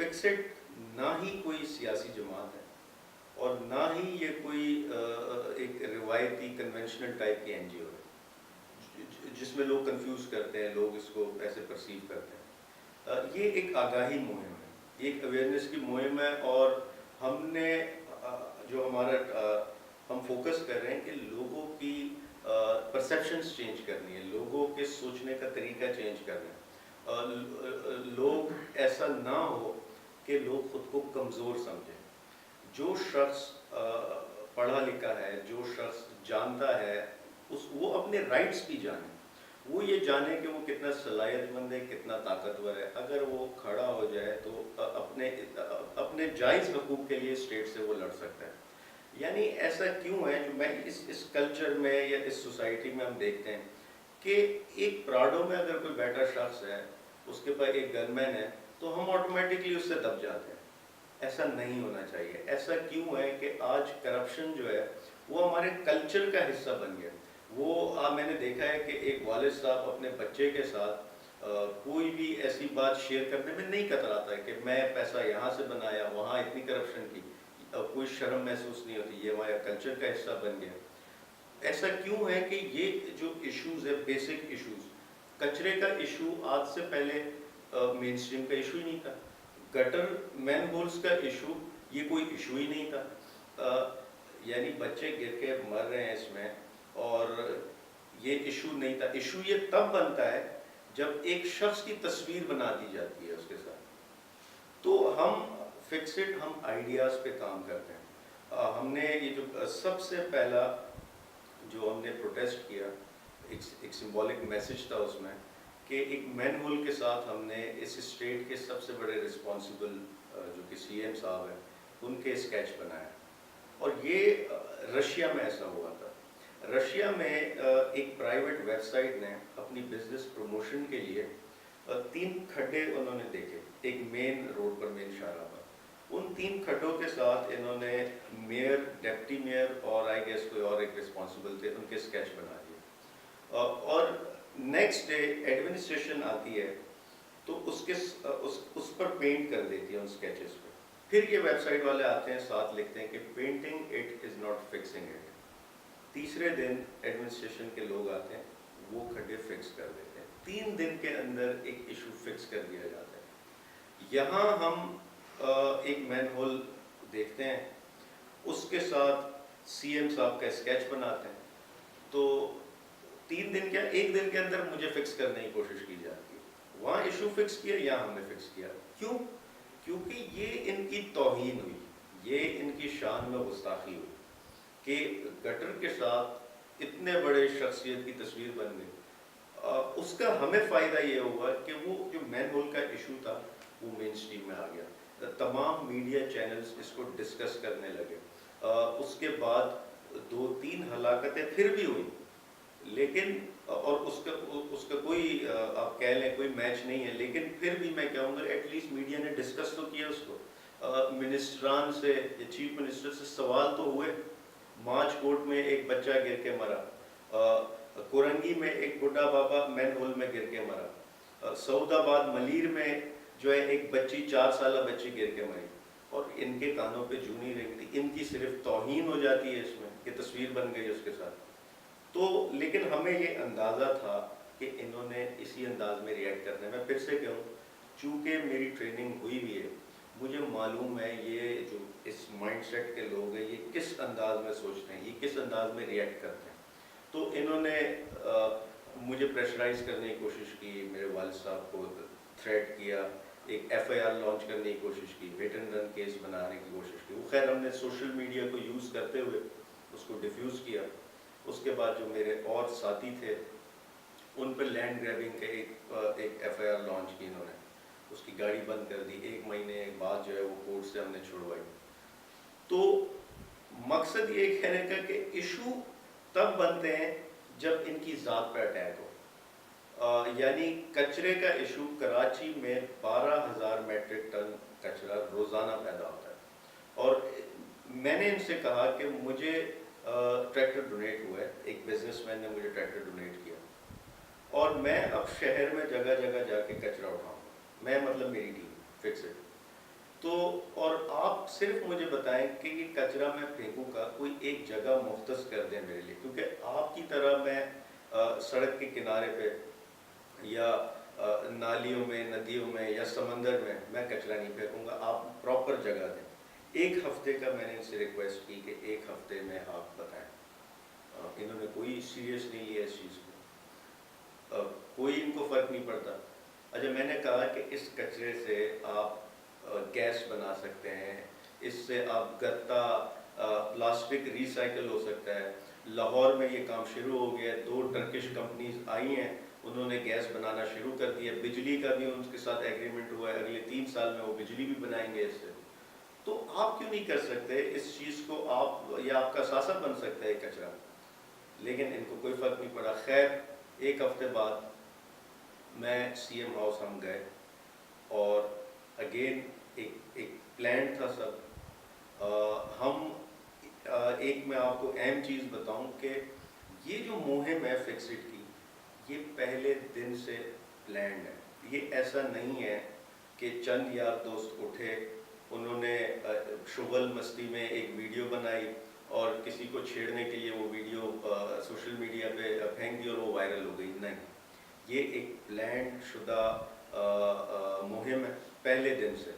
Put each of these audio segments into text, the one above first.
Fixed نہ ہی کوئی سیاسی جماعت ہے اور نہ ہی یہ کوئی ایک روایتی کنونشنل ٹائپ کی این جی او ہے جس میں لوگ کنفیوز کرتے ہیں، لوگ اس کو ایسے پرسیو کرتے ہیں. یہ ایک آگاہی مہم ہے، یہ ایک اویئرنیس کی مہم ہے، اور ہم نے جو ہم فوکس کر رہے ہیں کہ لوگوں کی پرسیپشنز چینج کرنی ہے، لوگوں کے سوچنے کا طریقہ چینج کرنا ہے. لوگ ایسا نہ ہو کہ لوگ خود کو کمزور سمجھیں. جو شخص پڑھا لکھا ہے، جو شخص جانتا ہے، وہ اپنے رائٹس بھی جانے، وہ یہ جانے کہ وہ کتنا صلاحیت مند ہے، کتنا طاقتور ہے. اگر وہ کھڑا ہو جائے تو اپنے جائز حقوق کے لیے اسٹیٹ سے وہ لڑ سکتا ہے. یعنی ایسا کیوں ہے جو میں اس کلچر میں یا اس سوسائٹی میں ہم دیکھتے ہیں کہ ایک پراڈو میں اگر کوئی بیٹھا شخص ہے، اس کے پاس ایک گن مین ہے، تو ہم آٹومیٹکلی اس سے دب جاتے ہیں. ایسا نہیں ہونا چاہیے. ایسا کیوں ہے کہ آج کرپشن جو ہے وہ ہمارے کلچر کا حصہ بن گیا. وہ میں نے دیکھا ہے کہ ایک والد صاحب اپنے بچے کے ساتھ کوئی بھی ایسی بات شیئر کرنے میں نہیں کتراتا ہے کہ میں پیسہ یہاں سے بنایا، وہاں اتنی کرپشن کی. کوئی شرم محسوس نہیں ہوتی. یہ ہمارا کلچر کا حصہ بن گیا. ایسا کیوں ہے کہ یہ جو ایشوز ہے، بیسک ایشوز، کچرے کا ایشو آج سے پہلے مین اسٹریم کا ایشو ہی نہیں تھا. گٹر مین ہولز کا ایشو یہ کوئی ایشو ہی نہیں تھا. یعنی بچے گر کے مر رہے ہیں اس میں، اور یہ ایشو نہیں تھا. ایشو یہ تب بنتا ہے جب ایک شخص کی تصویر بنا دی جاتی ہے اس کے ساتھ. تو ہم فکسڈ، ہم آئیڈیاز پہ کام کرتے ہیں. ہم نے یہ جو سب سے پہلا جو ہم نے پروٹیسٹ کیا، ایک سمبولک میسج تھا اس میں کہ ایک مین ہول کے ساتھ ہم نے اس اسٹیٹ کے سب سے بڑے رسپانسبل جو کہ سی ایم صاحب ہیں ان کے اسکیچ بنایا. اور یہ رشیا میں ایسا ہوا تھا. رشیا میں ایک پرائیویٹ ویب سائٹ نے اپنی بزنس پروموشن کے لیے 3 کھڈے انہوں نے دیکھے ایک مین روڈ پر، مین شاہراہ پر. ان 3 کھڈوں کے ساتھ انہوں نے میئر، ڈپٹی میئر اور آئی گیس کوئی اور ایک رسپانسبل تھے، ان کے اسکیچ بنا دیے. اور نیکسٹ ڈے ایڈمنسٹریشن آتی ہے تو اس پر پینٹ کر دیتی ہے ان اسکیچز پہ. پھر یہ ویب سائٹ والے آتے ہیں، ساتھ لکھتے ہیں کہ painting it is not fixing it. تیسرے دن ایڈمنسٹریشن کے لوگ آتے ہیں، وہ کھڈے فکس کر دیتے ہیں. 3 دن کے اندر ایک ایشو فکس کر دیا جاتا ہے. یہاں ہم ایک مین ہول دیکھتے ہیں، اس کے ساتھ سی ایم صاحب کا اسکیچ بناتے ہیں. تو 3 دن کیا، 1 دن کے اندر مجھے فکس کرنے کی کوشش کی جاتی ہے. وہاں ایشو فکس کیا، یہاں ہم نے فکس کیا. کیوں؟ کیونکہ یہ ان کی توہین ہوئی، یہ ان کی شان میں گستاخی ہوئی کہ گٹر کے ساتھ اتنے بڑے شخصیت کی تصویر بن گئی. اس کا ہمیں فائدہ یہ ہوا کہ وہ جو مین ہول کا ایشو تھا وہ مین اسٹریم میں آ گیا. تمام میڈیا چینلز اس کو ڈسکس کرنے لگے. اس کے بعد 2-3 ہلاکتیں پھر بھی ہوئی، لیکن اور اس کا کوئی آپ کہہ لیں کوئی میچ نہیں ہے، لیکن پھر بھی میں کہوں گا ایٹ لیسٹ میڈیا نے ڈسکس تو کیا اس کو. منسٹران سے، چیف منسٹر سے سوال تو ہوئے. مارچ کوٹ میں ایک بچہ گر کے مرا، کورنگی میں ایک بڈھا بابا مین ہول میں گر کے مرا، سعود آباد ملیر میں جو ہے ایک بچی 4 سالہ بچی گر کے مری، اور ان کے کانوں پہ جوں نہیں رنگتی. ان کی صرف توہین ہو جاتی ہے اس میں کہ تصویر بن گئی اس کے ساتھ. تو لیکن ہمیں یہ اندازہ تھا کہ انہوں نے اسی انداز میں ریئیکٹ کرنا ہے. میں پھر سے کہوں، چونکہ میری ٹریننگ ہوئی بھی ہے، مجھے معلوم ہے یہ جو اس مائنڈ سیٹ کے لوگ ہیں یہ کس انداز میں سوچتے ہیں، یہ کس انداز میں ریئیکٹ کرتے ہیں. تو انہوں نے مجھے پریشرائز کرنے کی کوشش کی، میرے والد صاحب کو تھریٹ کیا، ایک ایف آئی آر لانچ کرنے کی کوشش کی، ہٹ اینڈ رن کیس بنانے کی کوشش کی. وہ خیر ہم نے سوشل میڈیا کو یوز کرتے ہوئے اس کو ڈیفیوز کیا. اس کے بعد جو میرے اور ساتھی تھے ان پہ لینڈ گریبنگ کے ایک ایف آئی آر لانچ کی انہوں نے، اس کی گاڑی بند کر دی. 1 مہینے بعد جو ہے وہ کورٹ سے ہم نے چھڑوائی. تو مقصد یہ کہنے کا کہ ایشو تب بنتے ہیں جب ان کی ذات پہ اٹیک ہو. یعنی کچرے کا ایشو، کراچی میں 12,000 میٹرک ٹن کچرا روزانہ پیدا ہوتا ہے. اور میں نے ان سے کہا کہ مجھے ٹریکٹر ڈونیٹ ہوا ہے، ایک بزنس مین نے مجھے ٹریکٹر ڈونیٹ کیا، اور میں اب شہر میں جگہ جگہ جا کے کچرا اٹھاؤں. میں مطلب میری ٹیم فکسڈ. تو اور آپ صرف مجھے بتائیں کہ یہ کچرا میں پھینکوں کا کوئی ایک جگہ مختص کر دیں میرے لیے، کیونکہ آپ کی طرح میں سڑک کے کنارے پہ یا نالیوں میں، ندیوں میں یا سمندر میں کچرا نہیں پھینکوں گا. آپ پراپر جگہ دیں. ایک ہفتے کا میں نے ان سے ریکویسٹ کی کہ ایک ہفتے میں آپ بتائیں. انہوں نے کوئی سیریس نہیں لیا اس چیز کو، کوئی ان کو فرق نہیں پڑتا. اچھا میں نے کہا کہ اس کچرے سے آپ گیس بنا سکتے ہیں، اس سے آپ گتا پلاسٹک ریسائیکل ہو سکتا ہے. لاہور میں یہ کام شروع ہو گیا ہے، 2 ٹرکش کمپنیز آئی ہیں، انہوں نے گیس بنانا شروع کر دیا. بجلی کا بھی ان کے ساتھ ایگریمنٹ ہوا ہے، اگلے 3 سال میں وہ بجلی بھی بنائیں گے اس سے. تو آپ کیوں نہیں کر سکتے اس چیز کو؟ آپ یا آپ کا ساسا بن سکتا ہے کچرا. لیکن ان کو کوئی فرق نہیں پڑا. خیر ایک ہفتے بعد میں سی ایم ہاؤس ہم گئے اور اگین ایک پلان تھا سب. ہم ایک میں آپ کو اہم چیز بتاؤں کہ یہ جو مہم ہے فکسڈ کی، یہ پہلے دن سے پلانڈ ہے. یہ ایسا نہیں ہے کہ چند یار دوست اٹھے، انہوں نے شغل مستی میں ایک ویڈیو بنائی اور کسی کو چھیڑنے کے لیے وہ ویڈیو سوشل میڈیا پہ پھینک دی اور وہ وائرل ہو گئی. نہیں، یہ ایک پلانڈ شدہ مہم ہے پہلے دن سے.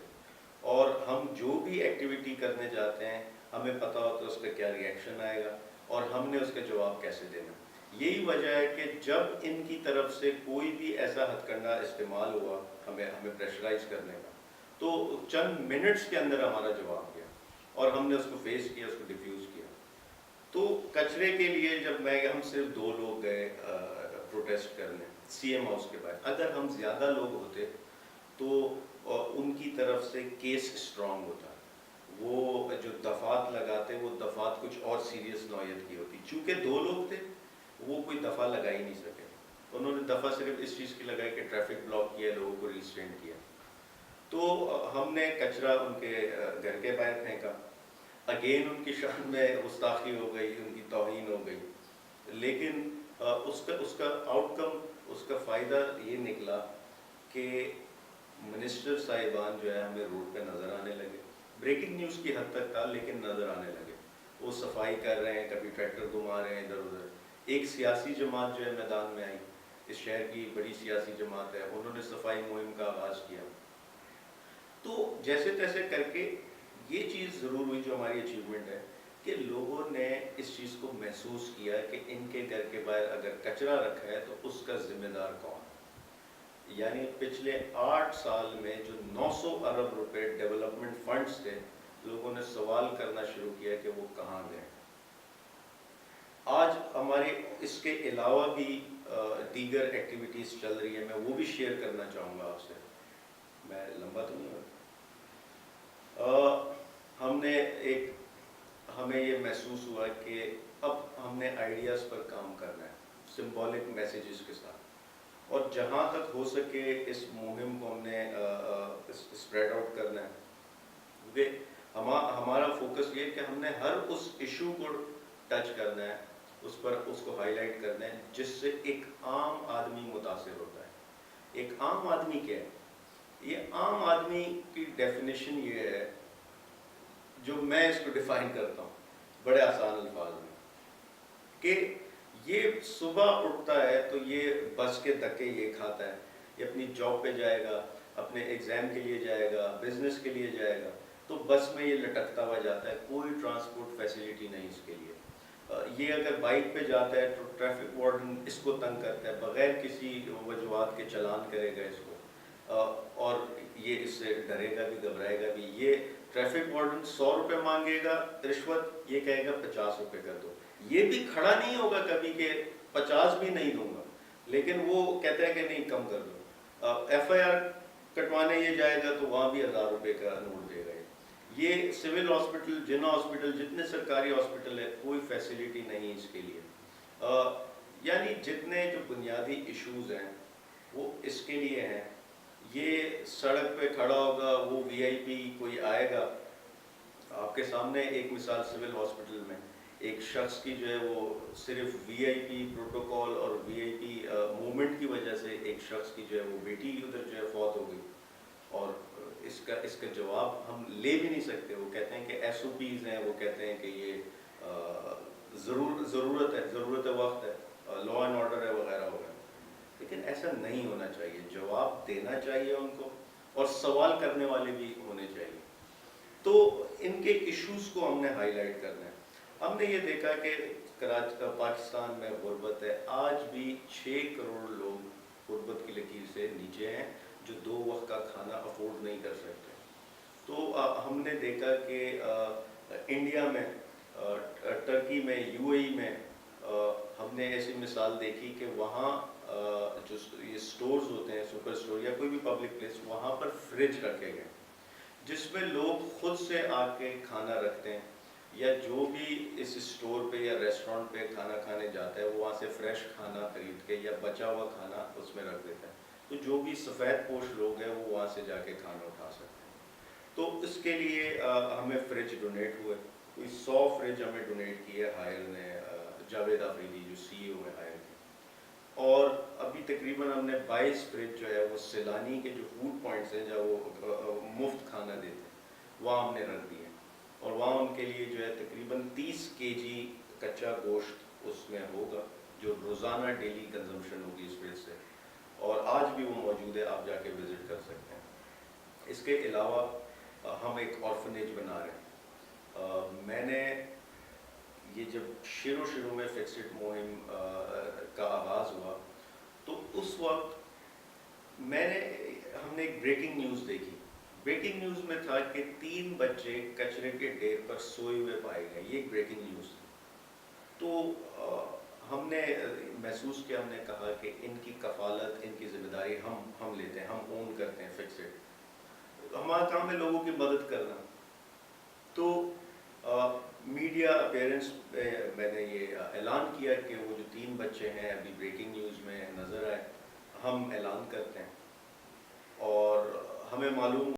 اور ہم جو بھی ایکٹیویٹی کرنے جاتے ہیں ہمیں پتہ ہوتا ہے اس کا کیا ری ایکشن آئے گا اور ہم نے اس کا جواب کیسے دینا. یہی وجہ ہے کہ جب ان کی طرف سے کوئی بھی ایسا ہتھ کنڈا استعمال ہوا ہمیں پریشرائز کرنے کا، تو چند منٹس کے اندر ہمارا جواب گیا اور ہم نے اس کو فیس کیا، اس کو ڈیفیوز کیا. تو کچرے کے لیے جب ہم صرف 2 لوگ گئے پروٹیسٹ کرنے سی ایم ہاؤس کے بعد. اگر ہم زیادہ لوگ ہوتے تو ان کی طرف سے کیس اسٹرانگ ہوتا. وہ جو دفعات لگاتے وہ دفعات کچھ اور سیریس نوعیت کی ہوتی. چونکہ 2 لوگ تھے وہ کوئی دفعہ لگا ہی نہیں سکے. انہوں نے دفعہ صرف اس چیز کی لگائی کہ ٹریفک بلاک کیا، لوگوں کو ریسٹرین کیا. تو ہم نے کچرا ان کے گھر کے باہر پھینکا. اگین ان کی شان میں گستاخی ہو گئی، ان کی توہین ہو گئی. لیکن اس کا آؤٹ کم، اس کا فائدہ یہ نکلا کہ منسٹر صاحبان جو ہے ہمیں روڈ پہ نظر آنے لگے. بریکنگ نیوز کی حد تک تھا لیکن نظر آنے لگے. وہ صفائی کر رہے ہیں، کبھی ٹریکٹر گھما رہے ہیں ادھر ادھر. ایک سیاسی جماعت جو ہے میدان میں آئی، اس شہر کی بڑی سیاسی جماعت ہے، انہوں نے صفائی مہم کا آغاز کیا. تو جیسے تیسے کر کے یہ چیز ضرور ہوئی جو ہماری اچیومنٹ ہے کہ لوگوں نے اس چیز کو محسوس کیا کہ ان کے گھر کے باہر اگر کچرا رکھا ہے تو اس کا ذمہ دار کون. یعنی پچھلے 8 سال میں جو 900 ارب روپے ڈیولپمنٹ فنڈز تھے، لوگوں نے سوال کرنا شروع کیا کہ وہ کہاں گئے. آج ہمارے اس کے علاوہ بھی دیگر ایکٹیویٹیز چل رہی ہیں، میں وہ بھی شیئر کرنا چاہوں گا آپ سے. میں لمبا تو نہیں ہوں. ہمیں یہ محسوس ہوا کہ اب ہم نے آئیڈیاز پر کام کرنا ہے سمبولک میسیجز کے ساتھ، اور جہاں تک ہو سکے اس مہم کو ہم نے اسپریڈ آؤٹ کرنا ہے. کیونکہ ہمارا فوکس یہ ہے کہ ہم نے ہر اس ایشو کو ٹچ کرنا ہے، اس کو ہائی لائٹ کرنا ہے جس سے ایک عام آدمی متاثر ہوتا ہے. ایک عام آدمی کیا ہے؟ یہ عام آدمی کی ڈیفینیشن یہ ہے، جو میں اس کو ڈیفائن کرتا ہوں بڑے آسان الفاظ میں، کہ یہ صبح اٹھتا ہے تو یہ بس کے دھکے یہ کھاتا ہے، یہ اپنی جاب پہ جائے گا، اپنے ایگزام کے لیے جائے گا، بزنس کے لیے جائے گا، تو بس میں یہ لٹکتا ہوا جاتا ہے، کوئی ٹرانسپورٹ فیسیلیٹی نہیں اس کے لیے. یہ اگر بائک پہ جاتا ہے تو ٹریفک وارڈن اس کو تنگ کرتا ہے، بغیر کسی وجوہات کے چلان کرے گا اس کو، اور یہ اس سے ڈرے گا بھی، گھبرائے گا بھی. یہ ٹریفک وارڈن 100 روپے مانگے گا رشوت، یہ کہے گا 50 روپے کر دو. یہ بھی کھڑا نہیں ہوگا کبھی کہ 50 بھی نہیں دوں گا، لیکن وہ کہتا ہے کہ نہیں کم کر دو. ایف آئی آر کٹوانے یہ جائے گا تو وہاں بھی 1000 روپے کا نوٹ دے گا. یہ سول ہاسپٹل، جنا ہاسپٹل، جتنے سرکاری ہاسپٹل ہے، کوئی فیسیلیٹی نہیں اس کے لیے. یعنی جتنے جو بنیادی ایشوز ہیں وہ اس کے لیے ہیں. یہ سڑک پہ کھڑا ہوگا، وہ وی آئی پی کوئی آئے گا. آپ کے سامنے ایک مثال سول ہاسپٹل میں ایک شخص کی جو ہے وہ صرف وی آئی پی پروٹوکول اور وی آئی پی موومنٹ کی وجہ سے ایک شخص کی جو ہے وہ بیٹی ادھر جو ہے فوت ہو گئی. اور اس اس کا جواب ہم لے بھی نہیں سکتے. وہ کہتے ہیں کہ ایس او پیز ہیں, وہ کہتے ہیں کہ یہ ضرورت وقت ہے, لا اینڈ آرڈر ہے وغیرہ وغیرہ. لیکن ایسا نہیں ہونا چاہیے. جواب دینا چاہیے ان کو, اور سوال کرنے والے بھی ہونے چاہیے. تو ان کے ایشوز کو ہم نے ہائی لائٹ کرنا ہے. ہم نے یہ دیکھا کہ پاکستان میں غربت ہے. آج بھی 6 کروڑ لوگ غربت کی لکیر سے نیچے ہیں, جو 2 وقت کا کھانا افورڈ نہیں کر سکتے. تو ہم نے دیکھا کہ انڈیا میں, ٹرکی میں, یو اے ای میں ہم نے ایسی مثال دیکھی کہ وہاں جو یہ سٹورز ہوتے ہیں, سپر سٹور یا کوئی بھی پبلک پلیس, وہاں پر فریج رکھے گئے جس میں لوگ خود سے آ کے کھانا رکھتے ہیں, یا جو بھی اس اسٹور پہ یا ریسٹورینٹ پہ کھانا کھانے جاتا ہے وہ وہاں سے فریش کھانا خرید کے یا بچا ہوا کھانا اس میں رکھ دیتا ہے. تو جو بھی سفید پوش لوگ ہیں وہ وہاں سے جا کے کھانا اٹھا سکتے ہیں. تو اس کے لیے ہمیں فریج ڈونیٹ ہوئے, کوئی 100 فریج ہمیں ڈونیٹ کیے ہائر نے, جاوید آفریدی جو سی او ہے ہائر کی. اور ابھی تقریباً ہم نے 22 فریج جو ہے وہ سیلانی کے جو فوڈ پوائنٹس ہیں جہاں وہ مفت کھانا دیتے ہیں وہاں ہم نے رکھ دیے. اور وہاں ان کے لیے جو ہے تقریباً 30 kg کچا گوشت اس میں ہوگا, جو روزانہ ڈیلی کنزمپشن ہوگی اس فریج سے. اور آج بھی وہ موجود ہے, آپ جا کے وزٹ کر سکتے ہیں. اس کے علاوہ ہم ایک آرفنیج بنا رہے ہیں. میں نے یہ جب شروع میں فکسڈ مہم کا آغاز ہوا تو اس وقت ہم نے ایک بریکنگ نیوز دیکھی. بریکنگ نیوز میں تھا کہ 3 بچے کچرے کے ڈھیر پر سوئے ہوئے پائے گئے. یہ ایک بریکنگ نیوز تھی. تو ہم نے محسوس کیا, ہم نے کہا کہ ان کی کفالت, ان کی ذمہ داری ہم لیتے ہیں, ہم اون کرتے ہیں فکسڈ. ہمارا کام ہے لوگوں کی مدد کرنا. تو میڈیا اپیرنس میں نے یہ اعلان کیا کہ وہ جو 3 بچے ہیں ابھی بریکنگ نیوز میں نظر آئے, ہم اعلان کرتے ہیں. اور ہمیں معلوم